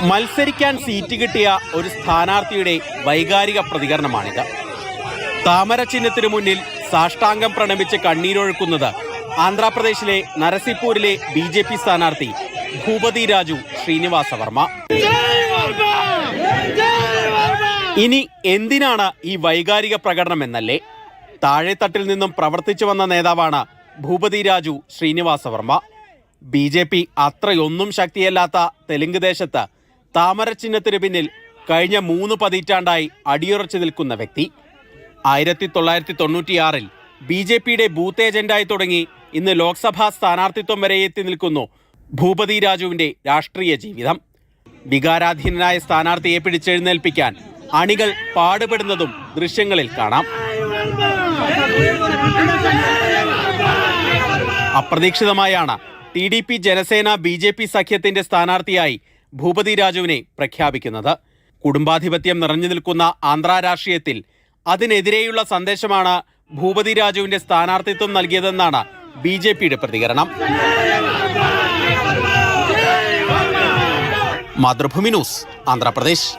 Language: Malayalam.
മത്സരിക്കാൻ സീറ്റ് കിട്ടിയ ഒരു സ്ഥാനാർത്ഥിയുടെ വൈകാരിക പ്രതികരണമാണിത്. താമര ചിഹ്നത്തിനു മുന്നിൽ സാഷ്ടാംഗം പ്രണമിച്ച് കണ്ണീരൊഴുക്കുന്നത് ആന്ധ്രാപ്രദേശിലെ നരസിപ്പൂരിലെ BJP സ്ഥാനാർത്ഥി ഭൂപതി രാജു ശ്രീനിവാസ വർമ്മ. ഇനി എന്തിനാണ് ഈ വൈകാരിക പ്രകടനം എന്നല്ലേ? താഴെത്തട്ടിൽ നിന്നും പ്രവർത്തിച്ചു വന്ന നേതാവാണ് ഭൂപതി രാജു ശ്രീനിവാസ വർമ്മ. BJP അത്രയൊന്നും ശക്തിയല്ലാത്ത തെലുങ്ക് ദേശത്ത് താമര ചിഹ്നത്തിനു പിന്നിൽ കഴിഞ്ഞ 3 പതിറ്റാണ്ടായി അടിയുറച്ചു നിൽക്കുന്ന വ്യക്തി. 1996-ൽ BJPയുടെ ബൂത്ത് ഏജന്റായി തുടങ്ങി ഇന്ന് ലോക്സഭാ സ്ഥാനാർത്ഥിത്വം വരെ എത്തി നിൽക്കുന്നു ഭൂപതി രാജുവിന്റെ രാഷ്ട്രീയ ജീവിതം. വികാരാധീനനായ സ്ഥാനാർത്ഥിയെ പിടിച്ചെഴുന്നേൽപ്പിക്കാൻ അണികൾ പാടുപെടുന്നതും ദൃശ്യങ്ങളിൽ കാണാം. അപ്രതീക്ഷിതമായാണ് TDP ജനസേന BJP സഖ്യത്തിന്റെ സ്ഥാനാർത്ഥിയായി ഭൂപതി രാജുവിനെ പ്രഖ്യാപിക്കുന്നത്. കുടുംബാധിപത്യം നിറഞ്ഞു നിൽക്കുന്ന ആന്ധ്രാ രാഷ്ട്രീയത്തിൽ അതിനെതിരെയുള്ള സന്ദേശമാണ് ഭൂപതി രാജുവിന്റെ സ്ഥാനാർത്ഥിത്വം നൽകിയതെന്നാണ് BJPയുടെ പ്രതികരണം. മാതൃഭൂമി ന്യൂസ്, ആന്ധ്രാപ്രദേശ്.